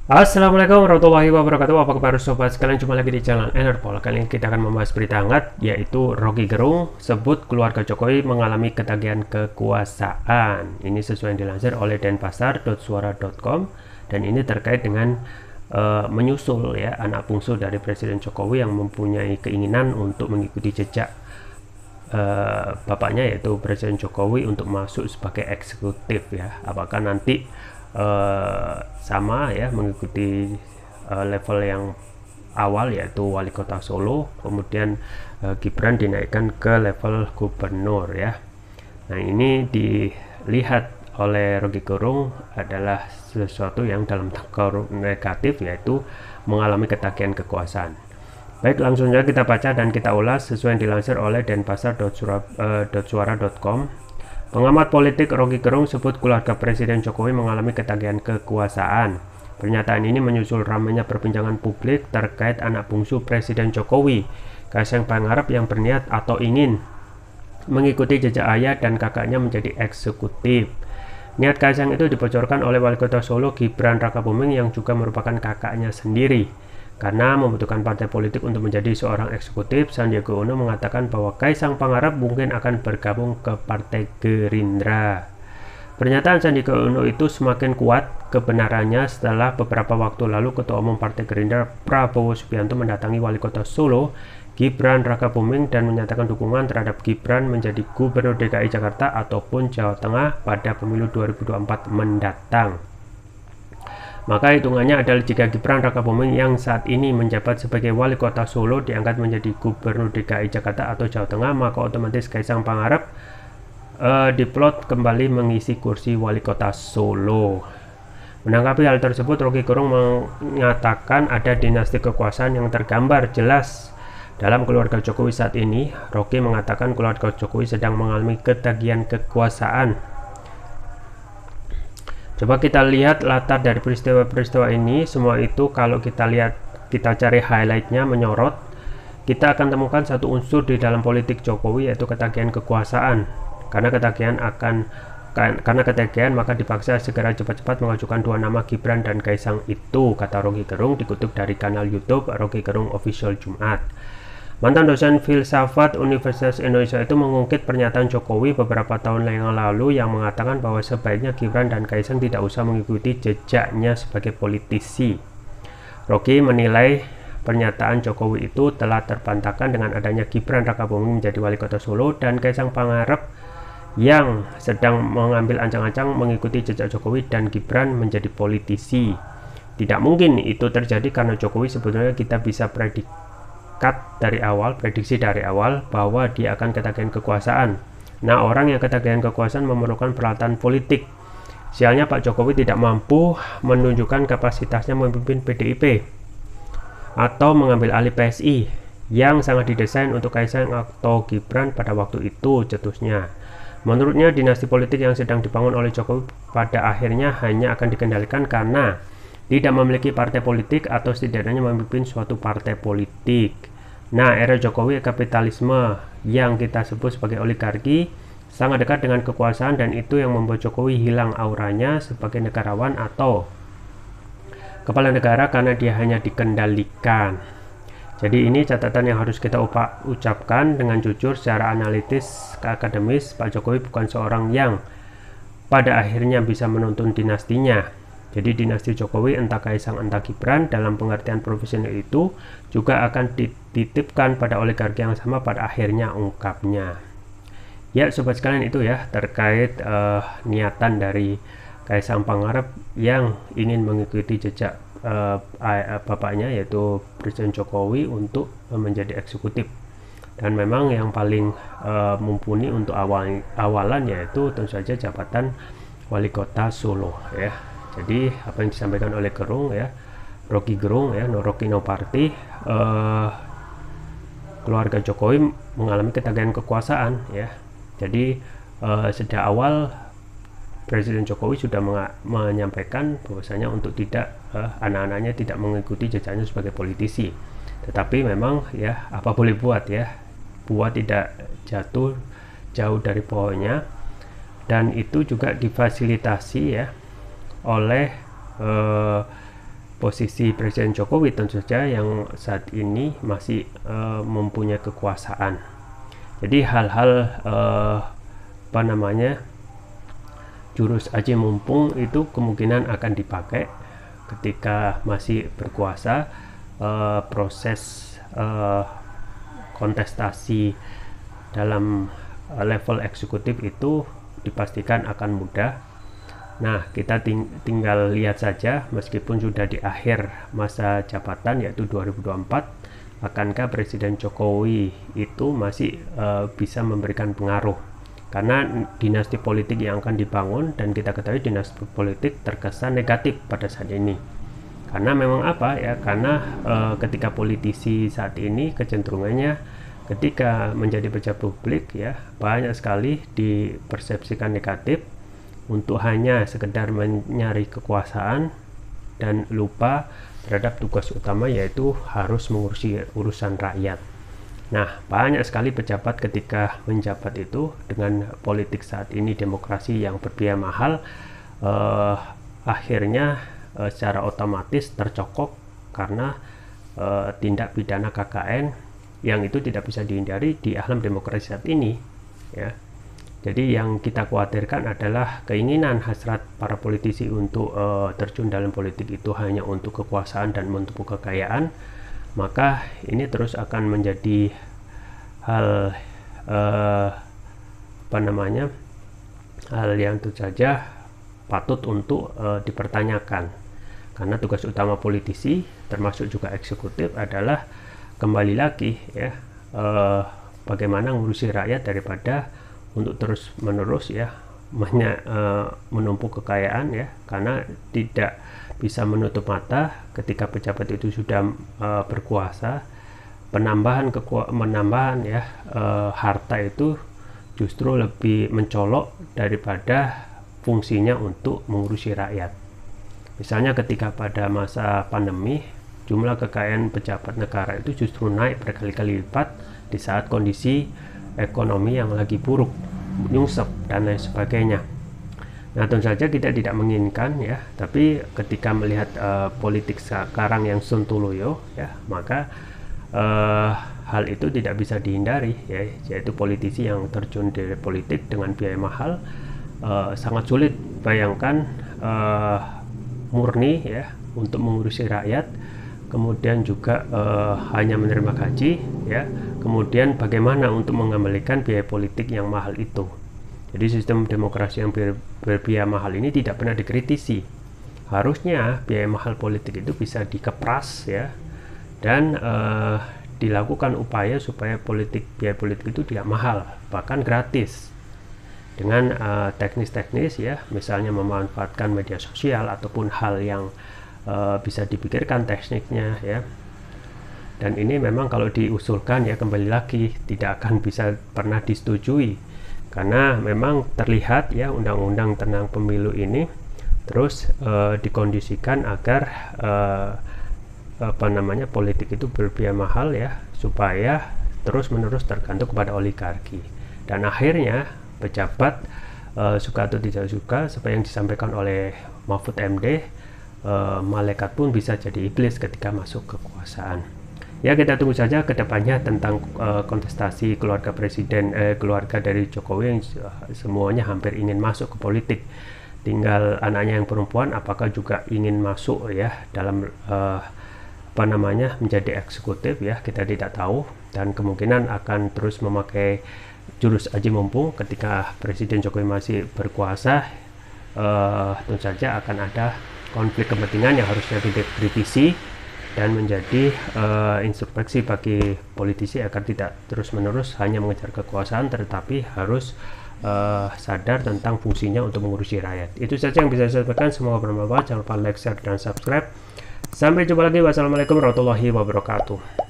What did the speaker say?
Assalamualaikum warahmatullahi wabarakatuh. Apa kabar sobat sekalian, jumpa lagi di channel Enerpol. Kali ini kita akan membahas berita hangat, yaitu Rocky Gerung sebut keluarga Jokowi mengalami ketagihan kekuasaan. Ini sesuai yang dilansir oleh denpasar.suara.com, dan ini terkait dengan menyusul ya anak bungsu dari Presiden Jokowi yang mempunyai keinginan untuk mengikuti jejak bapaknya, yaitu Presiden Jokowi, untuk masuk sebagai eksekutif ya. Apakah nanti sama ya, mengikuti level yang awal yaitu wali kota Solo, kemudian Gibran dinaikkan ke level gubernur ya. Nah, ini dilihat oleh Rocky Gerung adalah sesuatu yang dalam tangga negatif, yaitu mengalami ketagihan kekuasaan. Baik, langsung saja kita baca dan kita ulas sesuai yang dilansir oleh denpasar.suara.com. Pengamat politik Rocky Gerung sebut keluarga Presiden Jokowi mengalami ketagihan kekuasaan. Pernyataan ini menyusul ramainya perbincangan publik terkait anak bungsu Presiden Jokowi, Kaisang Pangarep, yang berniat atau ingin mengikuti jejak ayah dan kakaknya menjadi eksekutif. Niat Kaisang itu dibocorkan oleh Wali Kota Solo Gibran Rakabuming yang juga merupakan kakaknya sendiri. Karena membutuhkan partai politik untuk menjadi seorang eksekutif, Sandiaga Uno mengatakan bahwa Kaisang Pangarep mungkin akan bergabung ke Partai Gerindra. Pernyataan Sandiaga Uno itu semakin kuat kebenarannya setelah beberapa waktu lalu Ketua Umum Partai Gerindra Prabowo Subianto mendatangi Wali Kota Solo Gibran Rakabuming dan menyatakan dukungan terhadap Gibran menjadi Gubernur DKI Jakarta ataupun Jawa Tengah pada pemilu 2024 mendatang. Maka hitungannya adalah jika Gibran Rakabuming yang saat ini menjabat sebagai Wali Kota Solo diangkat menjadi Gubernur DKI Jakarta atau Jawa Tengah, maka otomatis Kaisang Pangarep diplot kembali mengisi kursi Wali Kota Solo. Menanggapi hal tersebut, Rocky Gerung mengatakan ada dinasti kekuasaan yang tergambar jelas dalam keluarga Jokowi saat ini. Rocky mengatakan keluarga Jokowi sedang mengalami ketagihan kekuasaan. Coba kita lihat latar dari peristiwa-peristiwa ini. Semua itu kalau kita lihat, kita cari highlightnya, menyorot, kita akan temukan satu unsur di dalam politik Jokowi, yaitu ketagihan kekuasaan. Karena ketagihan maka dipaksa segera cepat-cepat mengajukan dua nama Gibran dan Kaisang itu, kata Rocky Gerung dikutip dari kanal YouTube Rocky Gerung Official Jumat. Mantan dosen filsafat Universitas Indonesia itu mengungkit pernyataan Jokowi beberapa tahun yang lalu yang mengatakan bahwa sebaiknya Gibran dan Kaisang tidak usah mengikuti jejaknya sebagai politisi. Rocky menilai pernyataan Jokowi itu telah terbantahkan dengan adanya Gibran Rakabuming menjadi Wali Kota Solo dan Kaisang Pangarep yang sedang mengambil ancang-ancang mengikuti jejak Jokowi dan Gibran menjadi politisi. Tidak mungkin itu terjadi karena Jokowi sebetulnya kita bisa prediksi dari awal bahwa dia akan ketagihan kekuasaan. Nah, orang yang ketagihan kekuasaan memerlukan peralatan politik. Sialnya Pak Jokowi tidak mampu menunjukkan kapasitasnya memimpin PDIP atau mengambil alih PSI yang sangat didesain untuk Kaisang atau Gibran pada waktu itu, cetusnya. Menurutnya, dinasti politik yang sedang dibangun oleh Jokowi pada akhirnya hanya akan dikendalikan karena tidak memiliki partai politik atau setidaknya memimpin suatu partai politik. Nah, era Jokowi kapitalisme yang kita sebut sebagai oligarki sangat dekat dengan kekuasaan, dan itu yang membuat Jokowi hilang auranya sebagai negarawan atau kepala negara karena dia hanya dikendalikan. Jadi ini catatan yang harus kita ucapkan dengan jujur secara analitis akademis. Pak Jokowi bukan seorang yang pada akhirnya bisa menuntun dinastinya. Jadi dinasti Jokowi, entah Kaisang entah Gibran, dalam pengertian profesional itu juga akan dititipkan pada oligarki yang sama pada akhirnya, ungkapnya. Ya sobat sekalian, itu ya terkait niatan dari Kaisang Pangarep yang ingin mengikuti jejak bapaknya, yaitu Presiden Jokowi, untuk menjadi eksekutif. Dan memang yang paling mumpuni untuk awalan yaitu tentu saja jabatan Wali Kota Solo ya. Jadi apa yang disampaikan oleh Gerung ya, Rocky Gerung ya, no Rocky no party, keluarga Jokowi mengalami ketagihan kekuasaan ya. Jadi sejak awal Presiden Jokowi sudah menyampaikan bahwasanya untuk tidak anak-anaknya tidak mengikuti jejaknya sebagai politisi. Tetapi memang ya, apa boleh buat ya, buah tidak jatuh jauh dari pohonnya, dan itu juga difasilitasi ya oleh posisi Presiden Jokowi tentu saja yang saat ini masih mempunyai kekuasaan. Jadi hal-hal jurus aji mumpung itu kemungkinan akan dipakai ketika masih berkuasa. Proses kontestasi dalam level eksekutif itu dipastikan akan mudah. Nah, kita tinggal lihat saja, meskipun sudah di akhir masa jabatan yaitu 2024, akankah Presiden Jokowi itu masih bisa memberikan pengaruh, karena dinasti politik yang akan dibangun, dan kita ketahui dinasti politik terkesan negatif pada saat ini. Karena memang karena ketika politisi saat ini kecenderungannya ketika menjadi pejabat publik banyak sekali dipersepsikan negatif untuk hanya sekedar mencari kekuasaan dan lupa terhadap tugas utama, yaitu harus mengurusi urusan rakyat. Nah, banyak sekali pejabat ketika menjabat itu dengan politik saat ini demokrasi yang berbiaya mahal, akhirnya secara otomatis tercokok karena tindak pidana KKN yang itu tidak bisa dihindari di alam demokrasi saat ini ya. Jadi yang kita khawatirkan adalah keinginan hasrat para politisi untuk terjun dalam politik itu hanya untuk kekuasaan dan untuk kekayaan, maka ini terus akan menjadi hal hal yang tentu saja patut untuk dipertanyakan, karena tugas utama politisi termasuk juga eksekutif adalah kembali lagi bagaimana ngurusi rakyat daripada untuk terus menerus menumpuk kekayaan karena tidak bisa menutup mata ketika pejabat itu sudah berkuasa, penambahan harta itu justru lebih mencolok daripada fungsinya untuk mengurusi rakyat. Misalnya ketika pada masa pandemi, jumlah kekayaan pejabat negara itu justru naik berkali-kali lipat di saat kondisi ekonomi yang lagi buruk, nyungsep dan lain sebagainya. Nah, tentu saja kita tidak menginginkan tapi ketika melihat politik sekarang yang sontoloyo maka hal itu tidak bisa dihindari yaitu politisi yang terjun di politik dengan biaya mahal. Sangat sulit bayangkan murni untuk mengurusi rakyat, kemudian juga hanya menerima gaji kemudian bagaimana untuk mengembalikan biaya politik yang mahal itu. Jadi sistem demokrasi yang berbiaya mahal ini tidak pernah dikritisi. Harusnya biaya mahal politik itu bisa dikepras dan dilakukan upaya supaya biaya politik itu tidak mahal, bahkan gratis, dengan teknis-teknis misalnya memanfaatkan media sosial ataupun hal yang bisa dipikirkan tekniknya dan ini memang kalau diusulkan kembali lagi tidak akan bisa pernah disetujui, karena memang terlihat undang-undang tentang pemilu ini terus dikondisikan agar politik itu berbiaya mahal supaya terus-menerus tergantung kepada oligarki, dan akhirnya pejabat suka atau tidak suka, seperti yang disampaikan oleh Mahfud MD, malaikat pun bisa jadi iblis ketika masuk kekuasaan. Kita tunggu saja ke depannya tentang kontestasi keluarga keluarga dari Jokowi yang semuanya hampir ingin masuk ke politik. Tinggal anaknya yang perempuan apakah juga ingin masuk dalam menjadi eksekutif kita tidak tahu, dan kemungkinan akan terus memakai jurus aji mumpung ketika Presiden Jokowi masih berkuasa. Tentu saja akan ada konflik kepentingan yang harusnya dikritisi dan menjadi introspeksi bagi politisi agar tidak terus-menerus hanya mengejar kekuasaan, tetapi harus sadar tentang fungsinya untuk mengurusi rakyat. Itu saja yang bisa saya sampaikan. Semoga bermanfaat. Jangan lupa like, share, dan subscribe. Sampai jumpa lagi. Wassalamualaikum warahmatullahi wabarakatuh.